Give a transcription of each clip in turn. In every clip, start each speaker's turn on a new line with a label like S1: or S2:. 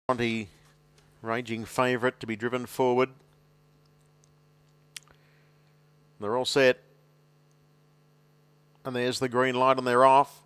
S1: Bronte, raging favourite to be driven forward. They're all set. And there's the green light and they're off.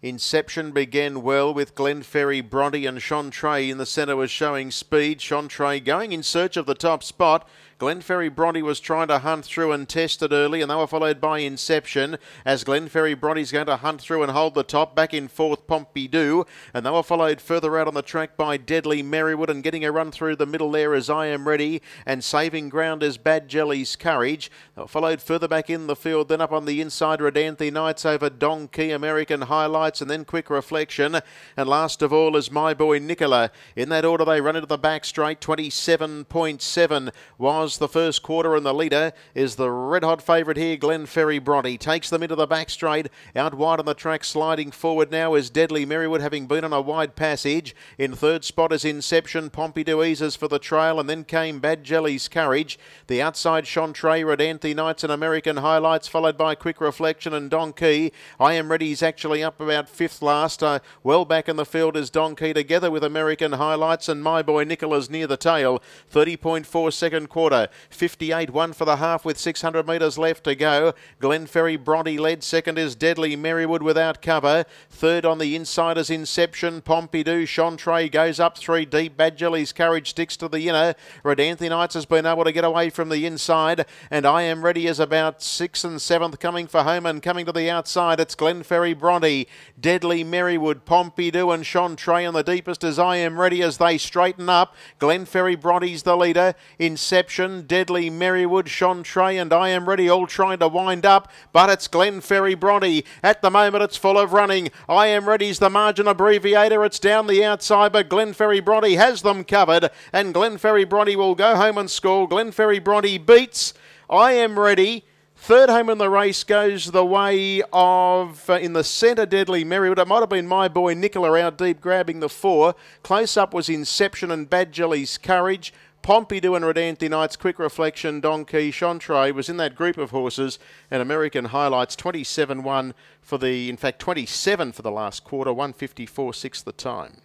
S1: Inception began well with Glenferrie, Bronte and Chantre in the centre was showing speed. Chantre going in search of the top spot. Glenferrie, Bronte was trying to hunt through and test it early, and they were followed by Inception as Glenferrie, Bronte's going to hunt through and hold the top. Back in fourth, Pompidou, and they were followed further out on the track by Deadly Merrywood, and getting a run through the middle there is I Am Ready, and saving ground is Bad Jelly's Courage. They were followed further back in the field, then up on the inside, Rodanthe Knights over Donkey, American Highlights, and then Quick Reflection, and last of all is My Boy Nicola. In that order, they run into the back straight. 27.7 was the first quarter, and the leader is the red-hot favourite here, Glenferrie, Bronte. Takes them into the back straight. Out wide on the track, sliding forward now is Deadly Merrywood, having been on a wide passage. In third spot is Inception. Pompidou eases for the trail, and then came Bad Jelly's Courage. The outside, Chantre, Rodanthe Knights and American Highlights, followed by Quick Reflection and Donkey. I Am Ready's actually up about fifth last. Well back in the field is Donkey, together with American Highlights, and My Boy Nicola's near the tail. 30.4 second quarter. 58.1 for the half with 600 metres left to go. Glenferrie, Bronte led. Second is Deadly Merrywood without cover. Third on the inside is Inception. Pompidou. Chantre goes up three deep. Bad Jelly's Courage sticks to the inner. Rodanthe Knights has been able to get away from the inside, and I Am Ready is about 6th and 7th coming for home, and coming to the outside it's Glenferrie, Bronte, Deadly Merrywood, Pompidou and Chantre, and the deepest is I Am Ready as they straighten up. Glenferrie, Bronte's the leader. Inception, Deadly Merrywood, Chantre and I Am Ready all trying to wind up, but it's Glenferrie, Bronte. At the moment it's full of running. I Am Ready's the margin abbreviator. It's down the outside, but Glenferrie, Bronte has them covered, and Glenferrie, Bronte will go home and score. Glenferrie, Bronte beats I Am Ready. Third home in the race goes the way of, in the centre, Deadly Merrywood. It might have been My Boy Nicola out deep grabbing the 4. Close up was Inception and Bad Jelly's Courage. Pompidou and Rodanthe Knights, Quick Reflection, Donkey, Chantre was in that group of horses, and American Highlights 27.1 for the, in fact 27 for the last quarter, 154.6 the time.